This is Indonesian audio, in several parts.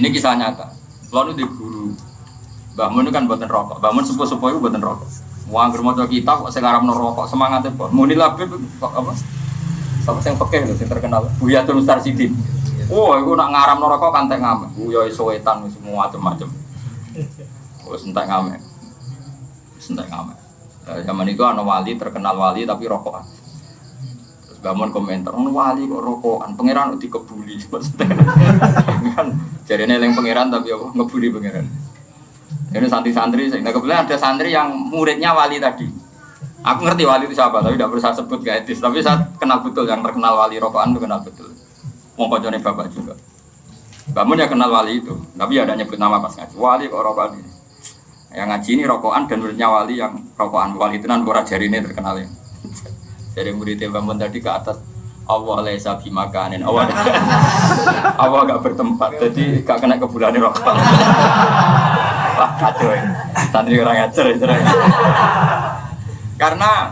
Ini kisah nyata. Kalau di guru, Mbah Mun kan buatan rokok. Mbah Mun sepuh-sepuh itu buatan rokok. Mau anggur mau kita kok sekarang rokok semangatnya pun. Muni Labib apa? Sama yang pakai itu, yang terkenal. Buyatul Mustarsidin. Oh, aku nak ngaram rokok kan teh ngamen. Buya sowetan semua macam-macam. Oh, sentak ngamen. Sentak ngamen. Zaman itu ana wali terkenal wali tapi rokokan. Terus bangun komentar, wali kok rokokan, pangeran dikebuli. Kan jarene eling pangeran tapi apa ngebuli pangeran. Ini santri-santri, nah kebetulan ada santri yang muridnya wali tadi. Aku ngerti wali itu siapa, tapi tidak perlu saya sebut gak etis. Tapi saya kenal betul yang terkenal wali rokokan itu kenal betul. Mau kocone bapak juga. Bangun ya kenal wali itu, tapi ada nyebut nama pas ngaji. Wali kok rokokan ini. Yang ngaji ini rokokan dan muridnya wali yang rokokan. Wali itu nanti orang jari ini terkenal ya. Dari muridnya bangun tadi ke atas. Allah laisa bimakanin. Allah gak bertempat, jadi gak kena kebulan rokok. Wah kacau ya. Santri orang ajar ya. Karena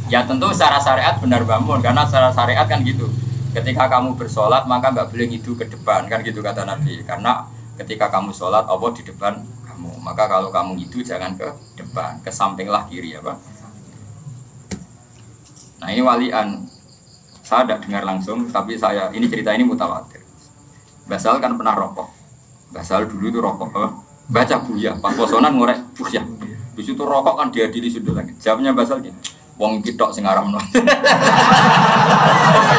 ya tentu secara syariat benar bangun. Karena secara syariat kan gitu. Ketika kamu bersolat maka gak boleh ngidu ke depan. Kan gitu kata Nabi. Karena ketika kamu sholat Allah di depan kamu. Maka kalau kamu ngidu jangan ke depan. Ke sampinglah kiri ya Pak. Nah ini walian. Saya tidak dengar langsung, tapi ini cerita ini mutawatir. Basal kan pernah rokok. Basal dulu itu rokok. Baca Buya, pas posonan ngorek Buya. Di situ rokok kan diadili sudut langit. Jawabnya Basal gini, wong kitok sing aramno.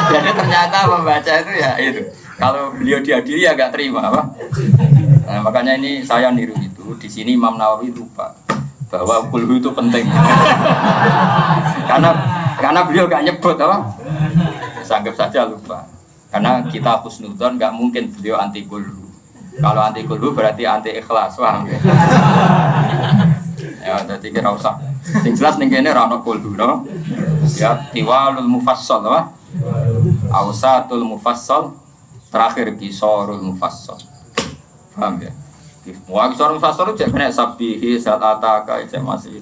Jadi ternyata membaca itu ya itu. Kalau beliau diadili ya agak terima, apa? Nah, makanya ini saya niru itu. Di sini Imam Nawawi lupa bahwa kulhu itu penting. karena beliau gak nyebut, apa? Anggap saja lupa. Karena kita husnudzon nggak mungkin beliau anti kulhu. Kalau anti kulhu berarti anti ikhlas, paham ya? Ya, jadi kira usah. Sing jelas ning kene ra ono kulhu, no? Ya, tiwalul mufassal, apa? Ausatul mufassal, terakhir qisarul mufassal. Paham ya? Wah, qisarul mufassal itu kena sabihi saat ataka itu masih.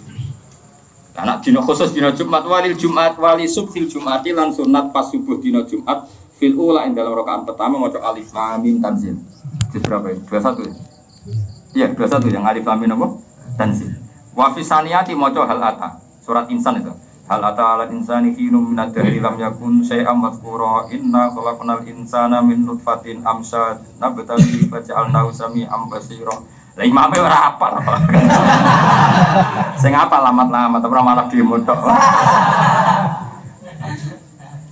Anak dino khusus dino Jumat walil Jumat wali subhil Jumati lan sunat pas subuh dino Jumat fil ula ing dalam rakaat pertama maca alif lam mim tanzil. Juz berapa ini? 21 ya? Iya, 21 yang alif lam mim apa? Tanzil. Wa fi saniyati maca hal ata. Surat Insan itu. Hal ata ala insani hinum minad dahri lam yakun syai'am madhkura inna khalaqnal insana min nutfatin amsyad nabtali faj'alnahu sami'an basira. Lah imame ora apal. Sing apal lamat-lamat ora malah dimodok.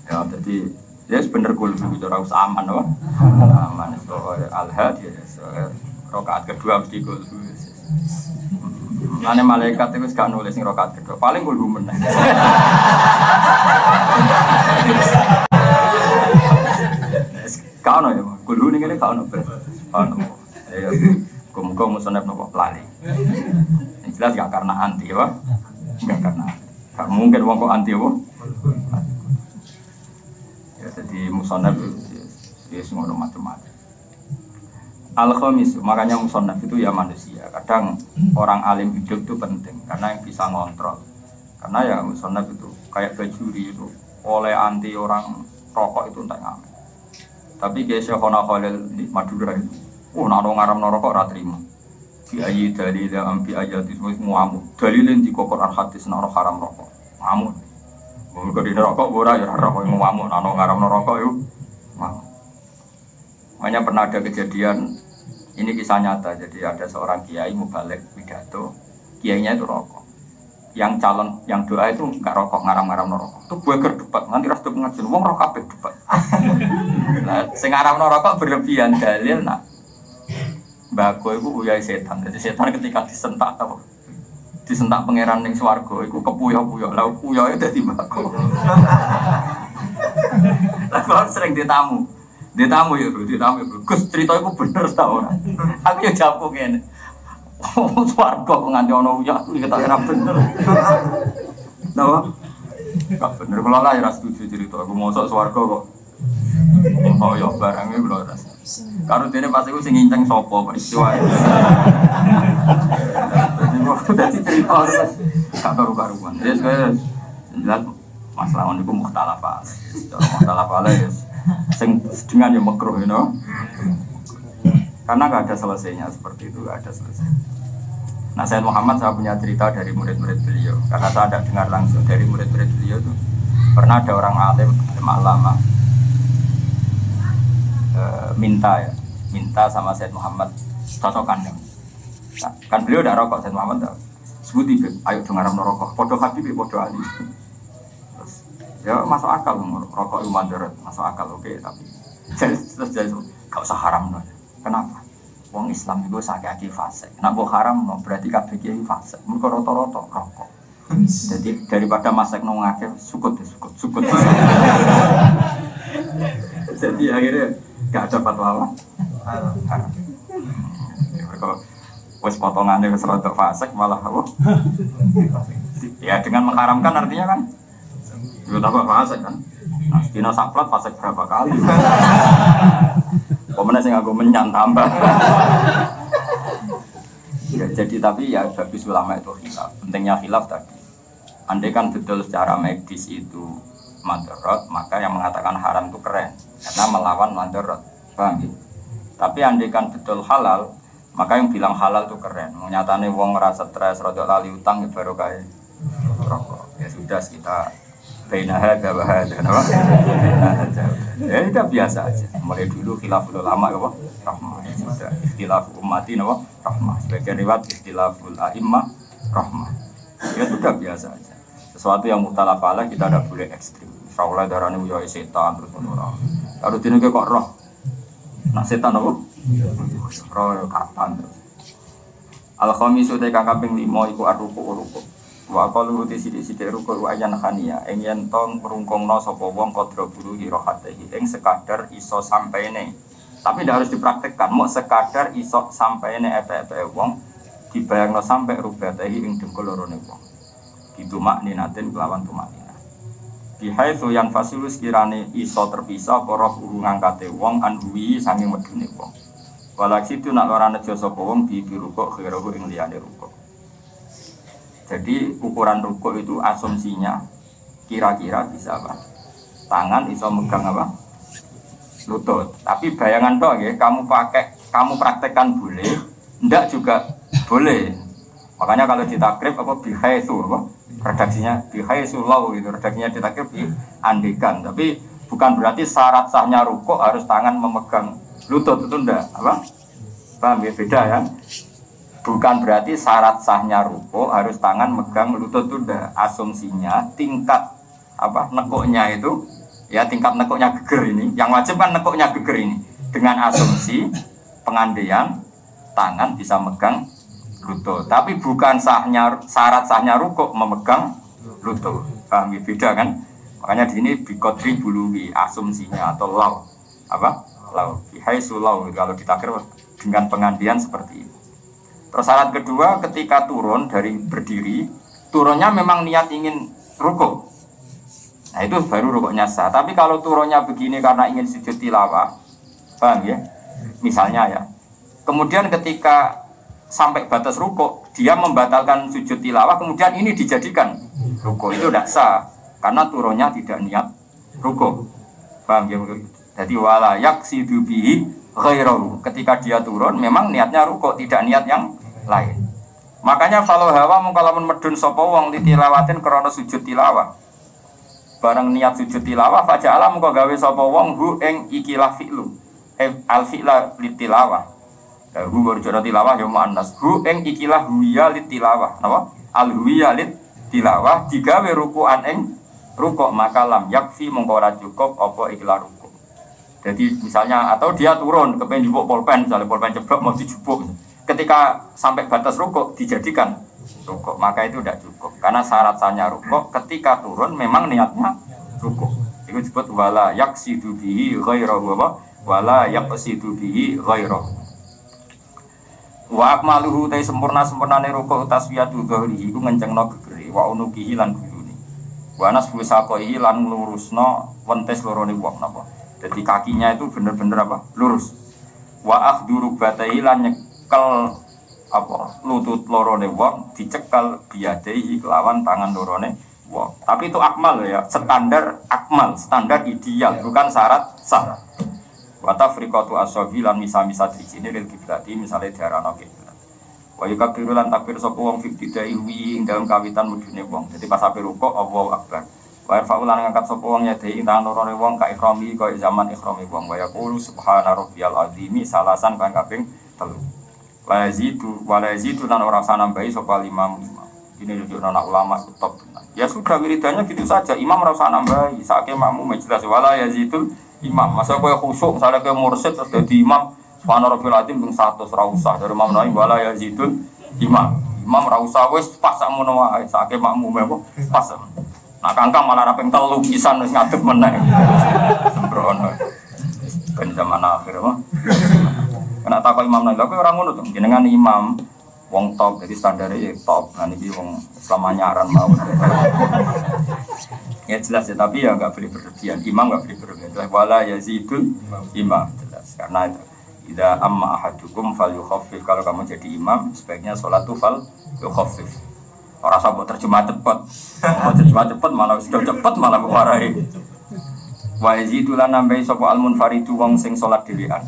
Ya jadi ya bener kul itu ora usah aman apa? Aman itu al-hadi rakaat kedua mesti kul. Lane malaikat itu gak nulis ning rakaat kedua, paling kul meneh. Kau ya, kul ning kene kau ya. Muka musonef nopo pelali. Yang jelas gak karena anti, apa? Gak karena. Gak mungkin wong kok anti, apa? Ya jadi musonef dia semua macam-macam. Al-Khamis, makanya musonef itu ya manusia. Kadang orang alim hidup itu penting karena yang bisa ngontrol. Karena ya musonef itu kayak bajuri itu oleh anti orang rokok itu entah ngamen. Tapi kayak Syekhona Khalil di Madura itu. Naro ngaram rokok ora trimo. Bi ayi dalil ambi ayat itu muamu. Dalilin di Quran hadis naro haram rokok. Ngamun. Wong kok dina rokok ora ya rokok muamu naro ngaram rokok yo. Mau. Makanya pernah ada kejadian ini kisah nyata. Jadi ada seorang kiai mubalek pidato. Kiainya itu rokok. Yang calon yang doa itu enggak rokok ngaram-ngaram rokok. Itu gue debat nanti ras tuh ngajen wong rokok kabeh debat. Lah sing ngaram rokok berlebihan dalil nak Mbako itu uyai setan, jadi setan ketika disentak apa? Disentak pangeran ning swarga iku kepuyo-puyo. Lah puyo itu dadi mbako. Lah kalau sering ditamu ya bro, Gus cerita iku bener ta ora? Aku yo japo ngene. Swarga kok nganti ono uyak iki ketok ora bener. Napa? Gak bener kula lah ora setuju cerita aku mosok swarga kok. Oh yo barangnya belum rasa. Karena dia pas itu sing nginceng sopo peristiwa. Jadi cerita terus gak karu-karuan. Dia sekali jelas masalah niku mukhtalafah. Mukhtalafah ya sing dengan yang makruh you know. Karena nggak ada selesainya seperti itu, nggak ada selesai. Nah, Sayyid Muhammad saya punya cerita dari murid-murid beliau, karena saya ada dengar langsung dari murid-murid beliau itu pernah ada orang alim alama minta sama Sayyid Muhammad cocokan nih. Nah, kan beliau udah rokok Sayyid Muhammad tahu. Sebuti ayo dengar rokok, podo habib, podo ali. Terus ya masuk akal rokok itu mandorot, masuk akal oke, tapi jadi gak usah haram dong. Kenapa? Wong Islam itu sakit fasik. Nak buat haram no berarti kabeh kiai fasik. Mereka roto-roto rokok. Jadi daripada masek nongake sukut. Jadi akhirnya gak ada fatwa haram. Mereka wes potongannya wes rotok fasik malah apa? Ya dengan mengharamkan artinya kan itu tambah fasik kan. Nah, dina saklat fasik berapa kali? Pemenang sing aku menyan tambah. Ya, jadi tapi ya bagus ulama itu khilaf. Pentingnya khilaf tadi. Andai kan betul secara medis itu madharat, maka yang mengatakan haram itu keren karena melawan madharat. Paham ya? Tapi andai kan betul halal, maka yang bilang halal itu keren. Nyatane wong ngerasa stres, rodok lali utang ya baru kayak rokok. Ya sudah kita bainaha bawaha kenapa? Ya itu biasa aja. Mulai dulu khilaful ulama apa? Rahmah. Ya sudah. Khilaf ummati apa? Rahmah. Sebagian riwayat khilaful a'immah rahmah. Ya sudah biasa aja. Sesuatu yang mutalaf alaih kita tidak boleh ekstrim. Insyaallah darane yo setan terus ngono. Kalau dene kok roh. Nah setan apa? Roh kapan terus. Al-khamisu te kang kaping 5 iku ruku. Wa qalu sithik-sithik ruku ayan khania ing yen tong ngrungkungna sapa wong kodro buru hirohatehi ing sekadar iso sampaine. Tapi ndak harus dipraktekkan, mau sekadar iso sampaine epe-epe wong dibayangno sampai rubatehi ing dengkul lorone wong. Gitu makninatin kelawan tumaknina. Bihaitsu yang fasilus kirane iso terpisah para guru ngangkate wong anduwi sanging medune wong. Walaksi itu nak ora nejo sapa wong di rukuk khairu ing liyane rukuk. Jadi ukuran rukuk itu asumsinya kira-kira bisa apa? Tangan iso megang apa? Lutut. Tapi bayangan toh ya, kamu praktekkan boleh, ndak juga boleh. Makanya kalau ditakrib apa bihaitsu apa? Redaksinya bihaitsu law gitu, redaksinya ditakrib diandekan. Tapi bukan berarti syarat sahnya rukuk harus tangan memegang lutut itu ndak, apa? Paham ya, beda ya? Bukan berarti syarat sahnya rukuk harus tangan megang lutut itu udah asumsinya tingkat apa nekuknya itu ya tingkat nekuknya geger ini yang wajib kan nekuknya geger ini dengan asumsi pengandaian tangan bisa megang lutut tapi bukan syarat sahnya rukuk memegang lutut. Paham ya, beda kan? Makanya di ini biqadri buluwi asumsinya atau law apa law bihaitsu law kalau ditakrif dengan pengandaian seperti itu. Terus syarat kedua ketika turun dari berdiri, turunnya memang niat ingin rukuk. Nah itu baru rukuknya sah. Tapi kalau turunnya begini karena ingin sujud tilawah, paham ya? Misalnya ya. Kemudian ketika sampai batas rukuk, dia membatalkan sujud tilawah, kemudian ini dijadikan rukuk. Itu tidak sah karena turunnya tidak niat rukuk. Paham ya? Jadi wala yaksidu bihi ghairahu. Ketika dia turun memang niatnya rukuk, tidak niat yang lain. Makanya kalau hawa mungkalamun medun sapa wong ditilawatin krana sujud tilawah. Bareng niat sujud tilawah faja'ala mungko gawe sapa wong hu ing ikilah fi'lu. Al fi'la litilawah. Hu berjara tilawah ya muannas. Hu ing ikilah huya litilawah. Napa? Al huya litilawah digawe ruku'an ing rukuk maka lam yakfi mungko ora cukup apa ikilah rukuk. Jadi misalnya atau dia turun kepengen jupuk pulpen misalnya pulpen ceblok mau dijupuk ketika sampai batas rukuk dijadikan rukuk maka itu tidak cukup karena syarat sahnya rukuk ketika turun memang niatnya rukuk itu disebut wala yaksidu bihi ghairahu wala yaqsidu bihi ghairahu wa akmaluhu ta sempurnane rukuk taswiyatu dzahri iku ngencengno gegere wa unukihi lan gulune wa nasbu saqaihi lan lurusno wentes lorone wong napa. Jadi kakinya itu benar-benar apa? Lurus. Wa akhduru batai lan nyekel apa? Lutut lorone wong dicekal biadai kelawan tangan lorone wong. Tapi itu akmal ya, standar akmal, standar ideal, bukan syarat sah. Wa tafriqatu ashabi lan misa-misa trijine lil kiblati misale diarano kiblat. Wa yakbiru lan takbir sapa wong fi bidai ing dalam kawitan mudune wong. Dadi pas ape rukuk Allahu akbar. Wa yarfa'u lan ngangkat sapa wong yadai ing tangan lorone wong ka ikrami kaya zaman ikrami wong. Wa yaqulu subhana rabbiyal azimi salasan kang kaping 3. Wa yazidu lan ora sanambahi sapa imam. Ini nunjukno anak ulama top. Ya sudah wiridannya gitu saja. Imam ora usah nambahi. Sake makmum jelas wala yazidul imam. Masa kowe khusyuk misalnya kowe mursyid terus dadi imam Subhana rabbil azim ping 100 ra usah. Dari Imam Nawawi wala yazidul imam. Imam ra usah wis pas sakmono wae. Sake makmume kok pas. Nah kangkang malah ra ping 3 pisan wis ngadeg meneh. Sembrono. Ben zaman akhir mah. Kena takok Imam Nawawi kowe ora ngono to. Jenengan imam wong top jadi standarnya top. Nah niki wong Islam anyaran mau. Ya jelas ya, tapi ya enggak boleh berlebihan. Imam enggak boleh berlebihan. Wala yazidul imam jelas. Karena itu idza amma ahadukum falyukhaffif. Kalau kamu jadi imam sebaiknya sholatu fal yukhaffif. Ora usah terjemah cepat. Kalau terjemah cepat malah sudah cepat malah kemarahi. Wa yazidulan nambahi sapa al-munfaridu wong sing salat dhewean.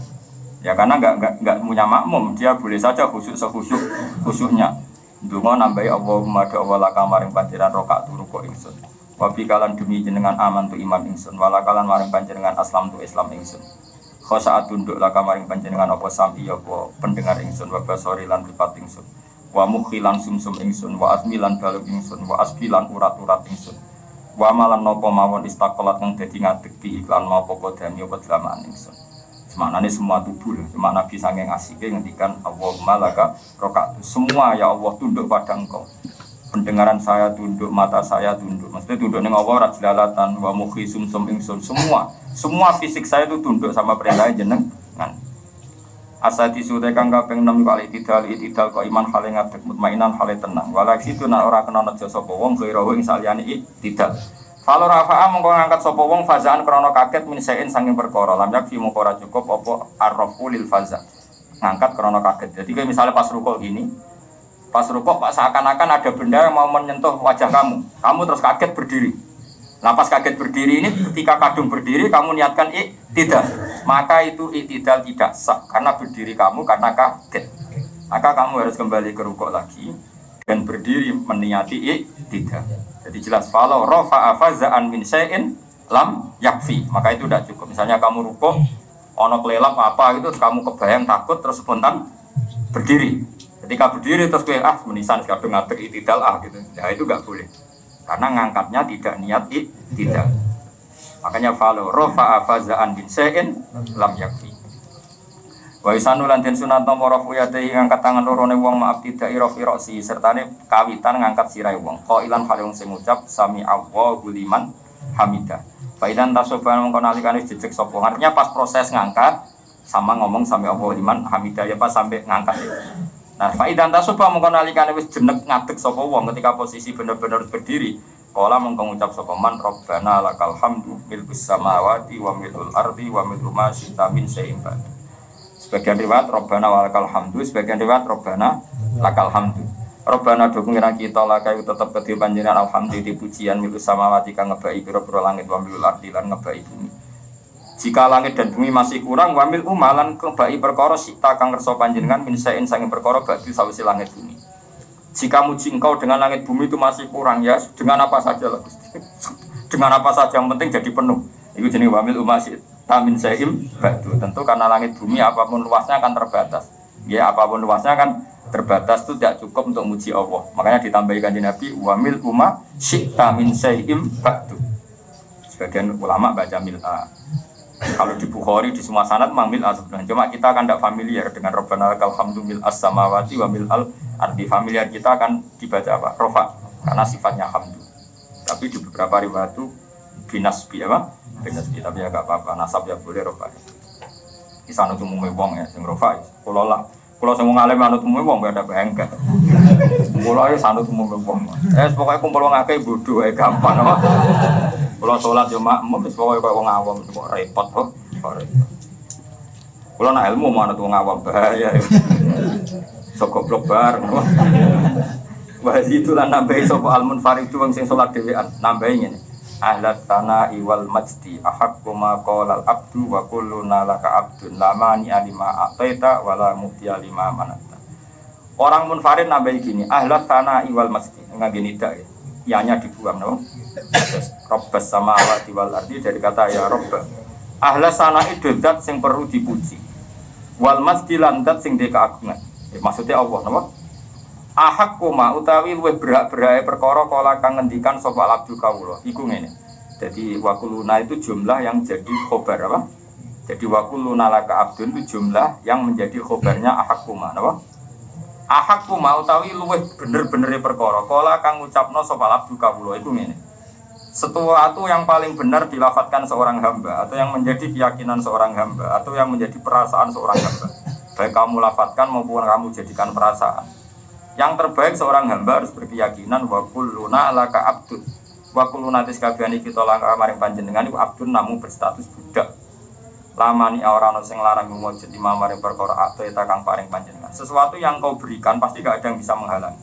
Ya karena enggak punya makmum, dia boleh saja khusyuknya. Ndonga nambahi Allahumma da'awala kamaring panjenengan rakaat ruku ingsun. Wa bi kalan demi jenengan aman tu iman ingsun, wala kalan maring panjenengan aslam tu Islam ingsun. Khosaat tunduk la kamaring panjenengan apa sampi apa pendengar ingsun wa basori lan ripat ingsun. Wa mukhilan sumsum ingsun wa asmilan balug ingsun wa asbilan urat-urat ingsun. Wa malan napa mawon istaqalat kang dadi ngadeg bi iklan napa kodami apa delamaan ingsun. Semaknanya semua tubuh, cuma Nabi saking asyike ngendikan Allahumma laka rakaat. Semua ya Allah tunduk pada Engkau. Pendengaran saya tunduk, mata saya tunduk. Maksudnya tunduk ning Allah ra jelalatan wa mukhi sumsum ingsun. Semua fisik saya itu tunduk sama perintah jenengan. Asati sudah kang kaping 6 kali itidal kok iman hale ngadeg mutmainan hale tenang. Walaki itu nak ora kena nejo sapa wong ghairu ing saliyane tidak. Kalau rafa'a mengko ngangkat sapa wong fazaan krana kaget min saen saking perkara lam yakfi mengko ora cukup apa arrafu lil faza. Ngangkat krana kaget. Jadi kayak misalnya pas rukuk gini. Pas rukuk Pak seakan-akan ada benda yang mau menyentuh wajah kamu. Kamu terus kaget berdiri. Nah pas kaget berdiri ini ketika kadung berdiri kamu niatkan tidak. Maka itu iktidal tidak sah karena berdiri kamu karena kaget. Maka kamu harus kembali ke rukuk lagi dan berdiri meniati tidak. Jadi jelas falau rafa'a faza'an min syai'in lam yakfi. Maka itu tidak cukup. Misalnya kamu rukuk ono kelelap apa gitu kamu kebayang takut terus spontan berdiri. Ketika berdiri terus menisan kadung ngadeg iktidal gitu. Ya itu enggak boleh. Karena ngangkatnya tidak niat tidak. Makanya falau rafa'a faza'an min syai'in lam yakfi. Wa isanu lan den sunat nomor rafu yadai ngangkat tangan lorone wong maaf tidak ira-irasi sertane kawitan ngangkat sirahe wong. Qailan hale wong sing ngucap sami Allahu liman hamidah. Fa idan tasoban mongko nalikane jejeg sapa. Artinya pas proses ngangkat sama ngomong sami Allahu liman hamidah ya pas sampai ngangkat. Nah, fa idan tasoban mongko nalikane wis jeneg ngadeg sapa wong ketika posisi bener-bener berdiri. Kala mongko ngucap sapa man Rabbana lakal hamdu milkus samawati wa milul ardi wa milu ma syi'ta min syai'in ba'd. Sebagian riwayat Rabbana walakal hamdu, sebagian riwayat Rabbana lakal hamdu. Rabbana do pengiran kita lakai tetep kedhe panjenengan alhamdu dipujian milu samawati kang ngebaki pira-pira langit wa milul ardi lan ngebaki bumi. Jika langit dan bumi masih kurang wa mil umalan ngebaki perkara sita kang kersa panjenengan min saen saking perkara badhe sawise langit bumi. Jika muji engkau dengan langit bumi itu masih kurang ya dengan apa saja lah Gusti. Dengan apa saja yang penting jadi penuh. Iku jenenge wa mil umasi tamin saim batu. Tentu karena langit bumi apapun luasnya akan terbatas. Ya apapun luasnya kan terbatas itu tidak cukup untuk muji Allah. Makanya ditambahi kanjeng Nabi wamil umma syi'ta min saim batu. Sebagian ulama baca mil'a. Kalau di Bukhari di semua sanad memang mil'a sebenarnya. Cuma kita kan tidak familiar dengan Rabbana lakal hamdu mil'as samawati wa mil'al ardi. Familiar kita akan dibaca apa? Rofa karena sifatnya hamdu. Tapi di beberapa riwayat itu binasbi apa? Binasbi tapi agak apa-apa nasab ya boleh rofa. Di sana tuh umumnya wong ya sing rofa. Kalau sing ngalim anut umumnya wong gak ada bangga. Kalau ya sanut umumnya wong. Pokoknya kumpul wong akeh bodoh gampang apa. Kalau sholat yo makmum wis pokoke koyo wong awam kok repot kok. Kalau nak ilmu mau anut wong awam bahaya. Sok goblok bareng. Wah itu lah nambahi sapa al-munfarid wong sing sholat dhewean nambahi ngene. ahlat sana iwal majdi ahaqqu ma qala al abdu wa kulluna laka abdun lamani alima ataita wala mu'tiya lima manata. Orang munfarid nambahi gini, ahlat sana iwal majdi ngangge nida ya. Ianya dibuang no. Rabbas samawati wal ardi dari kata ya Rabb. Ahlat sana itu zat sing perlu dipuji. Wal majdi lan zat sing duwe keagungan. Maksudnya Allah napa? Ahak koma utawi luwih berak-berake perkara kala kang ngendikan sapa abdu kawula iku ngene. Jadi wakuluna itu jumlah yang jadi khobar apa? Jadi wakuluna laka abdun itu jumlah yang menjadi khobarnya ahak koma napa? Ahak koma utawi luwih bener-benere perkara kala kang ngucapno sapa abdu kawula iku ngene. Sesuatu yang paling benar dilafatkan seorang hamba atau yang menjadi keyakinan seorang hamba atau yang menjadi perasaan seorang hamba. Baik kamu lafatkan maupun kamu jadikan perasaan. Yang terbaik seorang hamba harus berkeyakinan wa kulluna laka abdun. Wa kulluna tiskabehane kita langkah maring panjenengan iku abdun namun berstatus budak. Lamani ora ana sing larang mujud lima maring perkara ate kang paring panjenengan. Sesuatu yang kau berikan pasti gak ada yang bisa menghalang.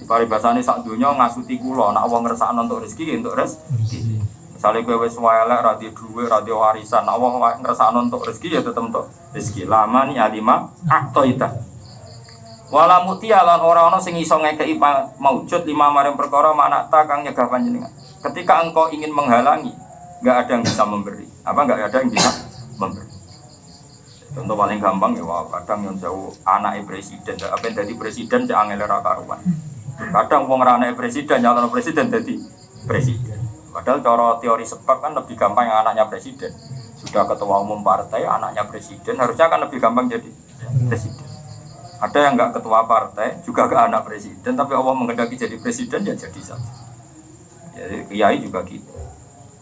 Di paribasane sak donya ngasuti kula, nek wong ngersakno untuk rezeki untuk rezeki. Misale kowe wis elek ra di dhuwit, ra di warisan, nek wong ngersakno untuk rezeki ya tetep untuk rezeki. Lamani alima aqtaita. Wala mutia lan ora ana sing iso ngekeki maujud lima maring perkara manakta kang nyegah panjenengan. Ketika engkau ingin menghalangi, enggak ada yang bisa memberi. Apa enggak ada yang bisa memberi? Contoh paling gampang ya, kadang yang jauh anake presiden, apa yang jadi presiden cek angel ra karuan. Kadang wong ra anake presiden nyalon presiden jadi presiden. Padahal cara teori sebab kan lebih gampang yang anaknya presiden. Sudah ketua umum partai, anaknya presiden, harusnya kan lebih gampang jadi presiden. Ada yang enggak ketua partai, juga ke anak presiden, tapi Allah menghendaki jadi presiden, ya jadi saja. Jadi kiai juga gitu.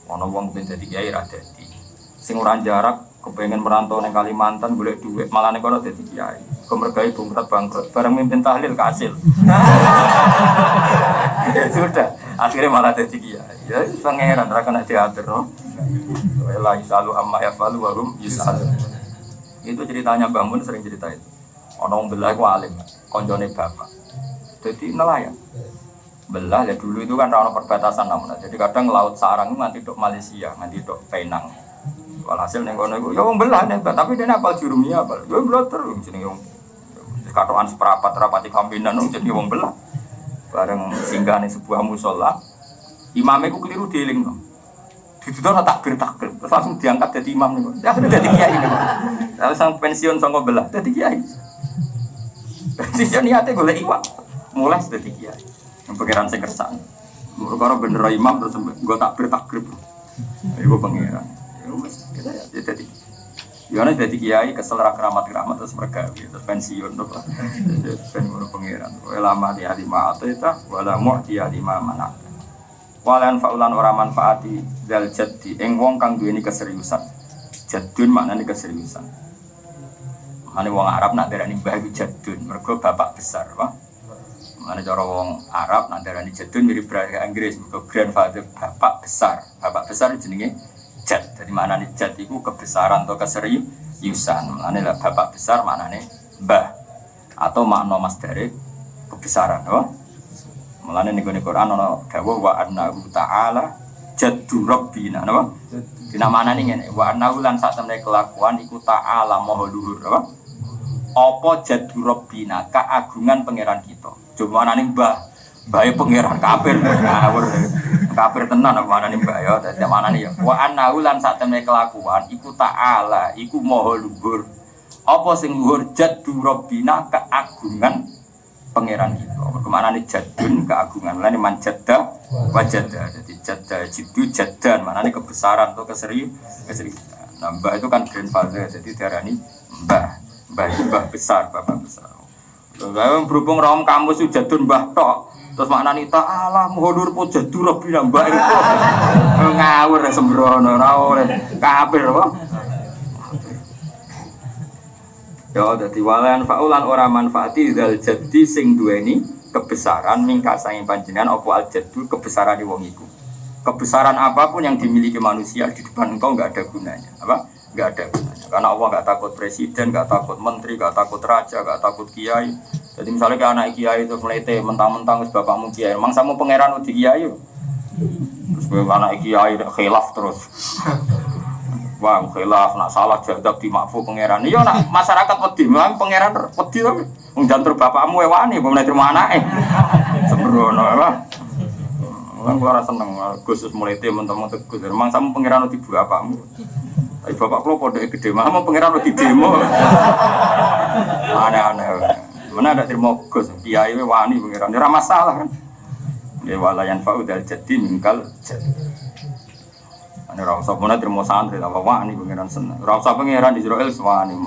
Ono wong ben dadi kiai ra dadi. Sing ora jarak kepengen merantau ning Kalimantan golek duit, malah nek kono dadi kiai. Kemergai bangkrut, bareng mimpin tahlil kasil. Ya sudah, akhirnya malah dadi kiai. Ya pangeran ra kena diatur, no. Wala isalu amma yafalu wa hum yusalu. Itu ceritanya Mbah Mun sering cerita itu. Ono wong belah ku alim, koncone bapak. Jadi nelayan. Belah ya dulu itu kan ono perbatasan namun. Jadi kadang laut Sarang nganti tok Malaysia, nganti tok Penang. Walhasil ning kono iku ya wong belah nek tapi dene apal jurumia apal. Ya belah terus jenenge wong. Katokan seperapat rapati kampinan jadi wong belah. Bareng singgah ning sebuah musala, imame ku keliru dielingno. Ditutur takbir, terus langsung diangkat jadi imam niku. Ya akhirnya jadi kiai niku. Lalu sang pensiun saka belah jadi kiai. Jadi niate golek iwak. Mulai dadi kiai. Yang pangeran sing kersane. Perkara bener imam terus nggo takbir. Iku pangeran. Ya wis kita ya dadi. Ya ana dadi kiai kesel ra keramat terus mergawe terus pensiun to. Ben ngono pangeran. Lama di alima atita wala mu'ti alima mana. Walan faulan ora manfaati zal jaddi ing wong kang duweni keseriusan. Jaddun maknane keseriusan. Ane wong Arab nak darani mbah iku jadun, mergo bapak besar, apa? Ane cara wong Arab nak darani jadun mirip bahasa Inggris, mergo grandfather, bapak besar. Bapak besar jenenge jad. Dari maknane jad iku kebesaran atau keseriusan. Ane lah bapak besar maknane mbah atau makna masdare kebesaran, apa? Mulane ning Quran ana dawuh wa annahu ta'ala jaddu rabbina, apa? Dina maknane ngene, wa annahu lan sak temene kelakuan iku ta'ala maha luhur, apa? Apa jaddu rabbina keagungan pangeran kita. Coba anane mbah, bae pangeran kafir ngawur. Kafir tenan apa manane mbah ya, dadi manane ya. Wa annahu lan sak temene kelakuan iku ta'ala, iku maha luhur. Apa sing luhur jaddu rabbina keagungan pangeran kita. Kemanane jadun keagungan. Lan man jadda wajada. Jadi jadda jiddu jaddan manane kebesaran atau keseriusan. Nah, mbah itu kan grandfather, jadi diarani mbah. Mbah itu mbah besar, bapak besar. Lalu berhubung rom kamu itu jadun mbah tok. Terus maknane ta'ala muhur po jaddu rabbina mbah itu. Ngawur sembrono ora oleh kafir apa? Ya dadi walan faulan ora manfaati dzal jaddi sing duweni kebesaran mingkasane panjenengan apa al jaddu kebesarane wong iku. Kebesaran apapun yang dimiliki manusia di depan engkau enggak ada gunanya. Apa? Enggak ada gunanya. Karena Allah enggak takut presiden, enggak takut menteri, enggak takut raja, enggak takut kiai. Jadi misalnya kayak anak kiai itu melete mentang-mentang wis bapakmu kiai, emang sama pangeran di kiai yo. Terus anak kiai khilaf terus. Wah, khilaf nak salah jadab di makfu pangeran. Iya nak masyarakat wedi, pangeran wedi tapi wong jantur bapakmu wani apa meneh terima anake. Sembrono apa? Wong ora seneng Gus mulai temen-temen Gus. Memang sama pangeran di bapakmu. Tapi bapak kula padha gede, mau pangeran di demo. Aneh-aneh. Mana ada terima Gus, kiai wani pangeran. Ora masalah kan. Ya walayan faudal jadi mingkal jadi. Ane rasa mana terima santri apa wani pangeran seneng. Rasa pangeran di Israel wani.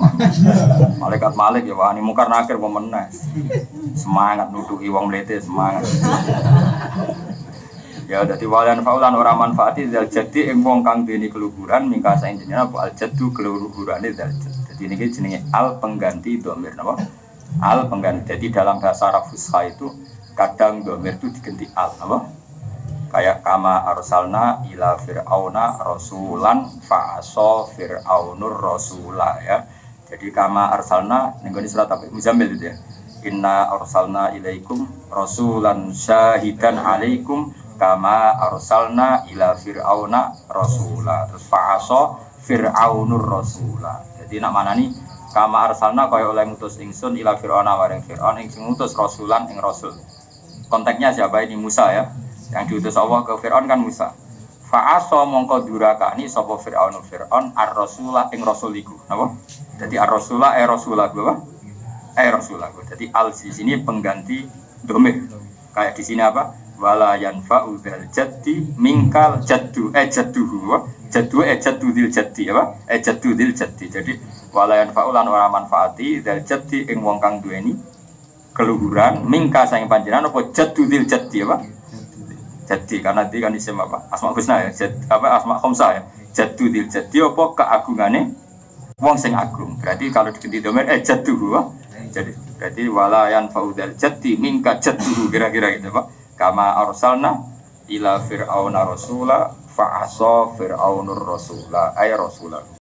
Malaikat Malik ya wani mungkar nakir pemenang. Semangat nuduki wong mlete semangat. Ya dadi walayan faulan ora manfaati zal jadi ing wong kang dene keluhuran mingka saen jenenge apa al jaddu keluhurane zal jadi. Dadi niki jenenge al pengganti dhamir napa? Al pengganti. Jadi dalam bahasa Arab Fusha itu kadang dhamir itu diganti al apa? Kayak kama arsalna ila fir'auna rasulan fa'asa fir'aunur rasula ya. Jadi kama arsalna ning surat apa? Muzammil itu ya. Inna arsalna ilaikum rasulan syahidan alaikum kama arsalna ila fir'auna rasula. Terus fa'asa fir'aunur rasula. Jadi nak manani kama arsalna kaya oleh ngutus ingsun ila fir'auna maring fir'aun ingsun ngutus rasulan ing rasul. Konteksnya siapa ini? Musa ya. Yang diutus Allah ke Fir'aun kan Musa. Fa'asa mongko durakani sapa Fir'aun ar-rasulah ing rasul iku. Napa? Jadi ar-rasulah rasulah apa? Rasulah. Jadi al di sini pengganti dhamir. Kayak di sini apa? Wala yanfa'u dzal jaddi minkal jaddu jadduhu. Jaddu jaddudil jaddi apa? Jaddudil jaddi. Jadi wala yanfa'u lan ora manfaati dzal jaddi ing wong kang duweni keluhuran mingka saing panjenengan apa jaddudil jaddi apa? Jadi karena dia kan isim apa? Asma husna ya, apa asma khamsah ya. Jaddudil jaddi apa keagungane wong sing agung. Berarti kalau diganti dhamir jadduhu. Jadi berarti wala yanfa'u dzal jaddi mingka jadduhu kira-kira gitu Pak. Kama arsalna ila fir'auna rasula fa'asa fir'aunur rasula ay rasulah.